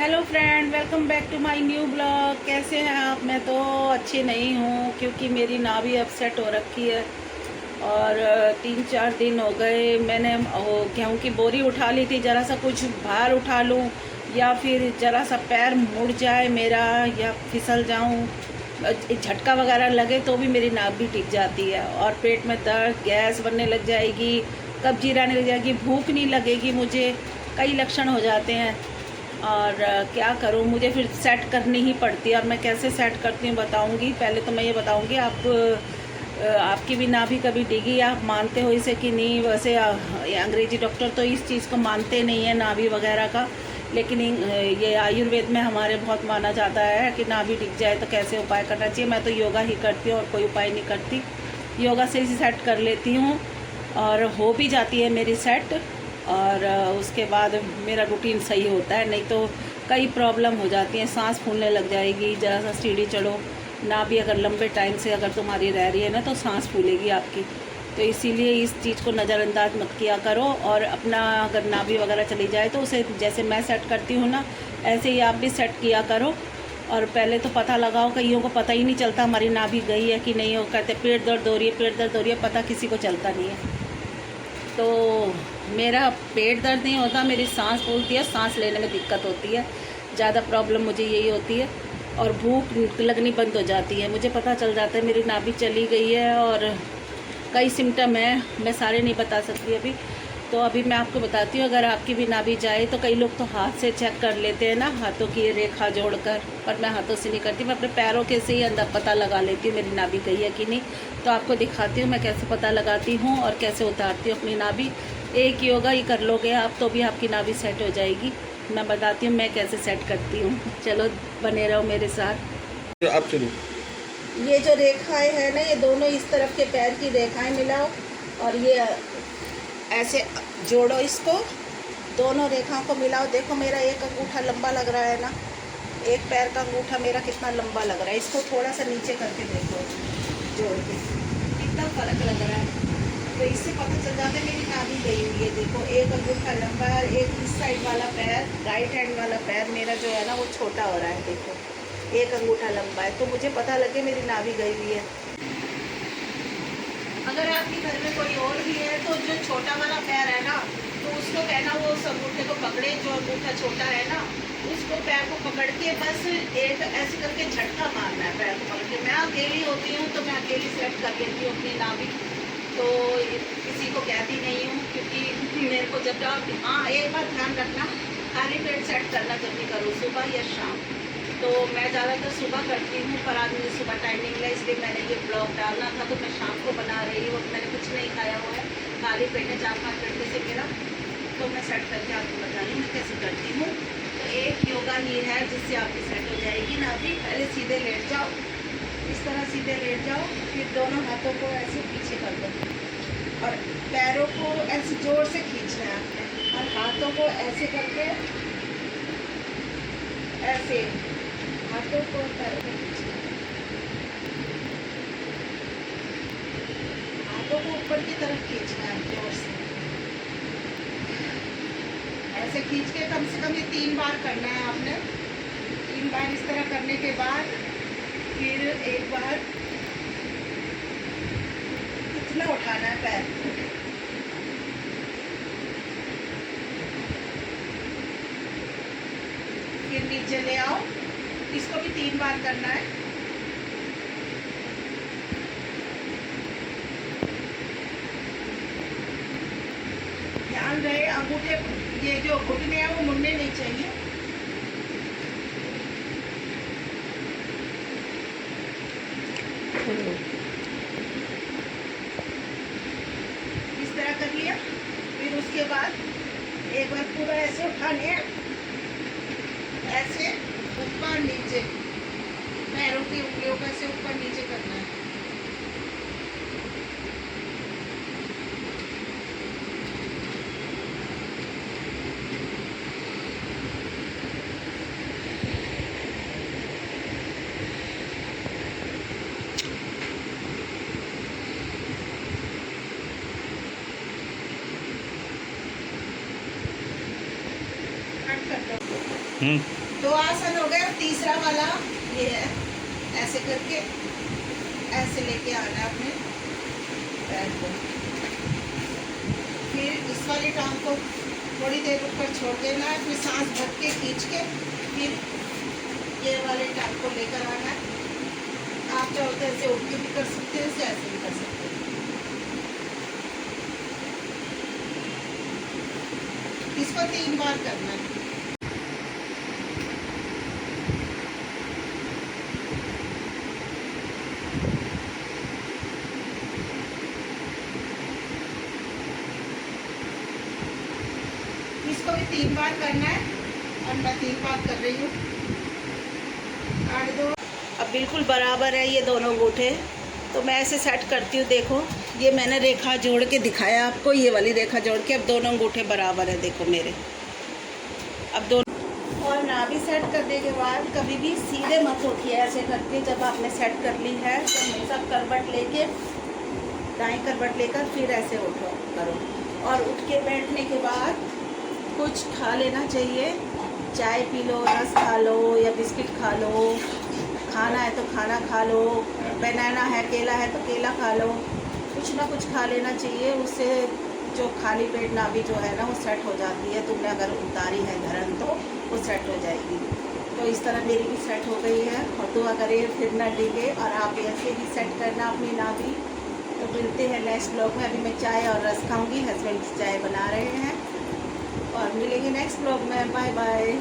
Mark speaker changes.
Speaker 1: Hello friend, welcome back to my new blog. कैसे हैं आप? मैं तो अच्छी नहीं हूँ क्योंकि मेरी नाभि अपसेट हो रखी है और 3-4 दिन हो गए। मैंने वो गेहूँ की बोरी उठा ली थी, ज़रा सा कुछ भार उठा लूँ या फिर ज़रा सा पैर मुड़ जाए मेरा या फिसल जाऊँ, झटका वगैरह लगे तो भी मेरी नाभि टिक जाती है। और पेट में दर्द, गैस बनने लग जाएगी, कब्जी रहने लग जाएगी, भूख नहीं लगेगी मुझे, कई लक्षण हो जाते हैं। और क्या करूं, मुझे फिर सेट करनी ही पड़ती है। और मैं कैसे सेट करती हूँ बताऊंगी। पहले तो मैं ये बताऊंगी, आपकी भी नाभि कभी डिगी, आप मानते हो इसे कि नहीं? वैसे ये अंग्रेजी डॉक्टर तो इस चीज़ को मानते नहीं है नाभि वगैरह का, लेकिन ये आयुर्वेद में हमारे बहुत माना जाता है कि नाभि डिग जाए तो कैसे उपाय करना चाहिए। मैं तो योगा ही करती हूँ और कोई उपाय नहीं करती, योगा से ही सेट कर लेती हूँ और हो भी जाती है मेरी सेट। और उसके बाद मेरा रूटीन सही होता है, नहीं तो कई प्रॉब्लम हो जाती हैं। सांस फूलने लग जाएगी, ज़रा सा सीढ़ी चढ़ो, नाभि अगर लंबे टाइम से अगर तुम्हारी रह रही है ना तो सांस फूलेगी आपकी। तो इसीलिए इस चीज़ को नज़रअंदाज मत किया करो। और अपना अगर नाभि वगैरह चली जाए तो उसे जैसे मैं सेट करती हूँ ना, ऐसे ही आप भी सेट किया करो। और पहले तो पता लगाओ, कईयों को पता ही नहीं चलता हमारी नाभि गई है कि नहीं। हो कहते पेट दर्द हो रही है, पेट दर्द हो रही है, पता किसी को चलता नहीं है। तो मेरा पेट दर्द नहीं होता, मेरी सांस फूलती है, सांस लेने में दिक्कत होती है, ज़्यादा प्रॉब्लम मुझे यही होती है। और भूख लगनी बंद हो जाती है, मुझे पता चल जाता है मेरी नाभि चली गई है। और कई सिम्टम हैं, मैं सारे नहीं बता सकती अभी। तो अभी मैं आपको बताती हूँ, अगर आपकी भी नाभि जाए तो कई लोग तो हाथ से चेक कर लेते हैं ना, हाथों की रेखा जोड़कर, पर मैं हाथों से नहीं करती, मैं अपने पैरों के से ही अंदर पता लगा लेती हूँ मेरी नाभि गई है कि नहीं। तो आपको दिखाती हूँ मैं कैसे पता लगाती हूँ और कैसे उतारती हूँ अपनी नाभि। एक योगा ही कर लोगे आप तो भी आपकी नाभि सेट हो जाएगी। मैं बताती हूँ मैं कैसे सेट करती हूँ, चलो बने रहो मेरे साथ।
Speaker 2: आप शुरू।
Speaker 1: ये जो रेखाएं है ना, ये दोनों इस तरफ के पैर की रेखाएं मिलाओ और ये ऐसे जोड़ो, इसको दोनों रेखाओं को मिलाओ। देखो मेरा एक अंगूठा लंबा लग रहा है ना, एक पैर का अंगूठा मेरा कितना लंबा लग रहा है। इसको थोड़ा सा नीचे करके देखो, जोड़ के कितना फर्क लग रहा है। तो इससे पता चल जाता है मेरी नाभि गई हुई है। देखो एक अंगूठा लंबा है, एक इस साइड वाला पैर, राइट हैंड वाला पैर मेरा जो है ना वो छोटा हो रहा है। देखो एक अंगूठा लंबा है, तो मुझे पता लगे मेरी नाभि गई हुई है। अगर आपके घर में कोई और भी है तो जो छोटा वाला पैर है ना, तो उसको कहना वो उस अंगूठे को पकड़े, जो अंगूठा छोटा है ना उसको पैर को पकड़ के बस एक ऐसे करके झटका मारना है पैर को पकड़ के। मैं अकेली होती हूँ तो मैं अकेली सेट कर लेती हूँ अपनी नाभि, तो किसी को कहती नहीं हूँ क्योंकि मेरे को जब हाँ एक बार ध्यान रखना, खाली पेट सेट करना जब भी करो, सुबह या शाम। तो मैं ज़्यादातर सुबह करती हूँ, पर आज मुझे सुबह टाइम नहीं मिला, इसलिए मैंने ये ब्लॉग डालना था तो मैं शाम को बना रही हूँ। मैंने कुछ नहीं खाया हुआ है, खाली पेट है, 4-5 घंटे से मेरा, तो मैं सेट करके आपको बता रही हूँ मैं कैसे करती हूँ। तो एक योगा ही है जिससे आपकी सेट हो जाएगी ना। अभी पहले सीधे लेट जाओ, इस तरह सीधे लेट जाओ, फिर दोनों हाथों को ऐसे पीछे कर दो और पैरों को ऐसे जोर से खींचना है आपने, और हाथों को ऐसे करके ऐसे हाथों को पैरों को खींचना, हाथों को ऊपर की तरफ खींचना है जोर से, ऐसे खींच के कम से कम ये 3 बार करना है आपने। 3 बार इस तरह करने के बाद फिर एक बार इतना उठाना है पैर, फिर नीचे ले आओ, इसको भी 3 बार करना है। ध्यान रहे अंगूठे, ये जो घुटने हैं वो मुड़ने नहीं चाहिए। इस तरह कर लिया, फिर उसके बाद एक बार पूरा ऐसे उठाने हैं, ऐसे ऊपर नीचे, पैरों की उंगलियों को ऐसे ऊपर नीचे करना है। कट कर दो। दो आसन हो गए। तीसरा वाला ये है, ऐसे करके ऐसे लेके आना है अपने पैर को। फिर इस वाली टांग को थोड़ी देर ऊपर छोड़ देना है, फिर सांस भर के खींच के फिर ये वाले टांग को लेकर आना है। आप चाहो तो ऐसे उठ के भी कर सकते हैं, ऐसे भी कर सकते हैं। इसको 3 बार करना है। इसको भी 3 बार करना है और मैं 3 बार कर रही हूँ। काट दो। अब बिल्कुल बराबर है ये दोनों अंगूठे, तो मैं ऐसे सेट करती हूँ। देखो ये मैंने रेखा जोड़ के दिखाया आपको, ये वाली रेखा जोड़ के। अब दोनों अंगूठे बराबर है, देखो मेरे। अब दोनों, और नाभि सेट करने के बाद कभी भी सीधे मत उठिए ऐसे करके। जब आपने सेट कर ली है तो हमेशा करवट लेके, दाएं करवट लेकर फिर ऐसे उठो करो। और उठ के बैठने के बाद कुछ खा लेना चाहिए। चाय पी लो, रस खा लो या बिस्किट खा लो। खाना है तो खाना खा लो, बनाना है, केला है तो केला खा लो। कुछ ना कुछ खा लेना चाहिए, उससे जो खाली पेट नाभि जो है ना वो सेट हो जाती है। तुमने अगर उतारी है धरन तो वो सेट हो जाएगी। तो इस तरह मेरी भी सेट हो गई है। और दुआ करें फिर ना डिगे, और आप ऐसे ही सेट करना अपनी नाभि। तो मिलते हैं नेक्स्ट ब्लॉग में। अभी मैं चाय और रस खाऊंगी, हस्बैंड चाय बना रहे हैं, और मिलेंगे नेक्स्ट ब्लॉग में। Bye bye.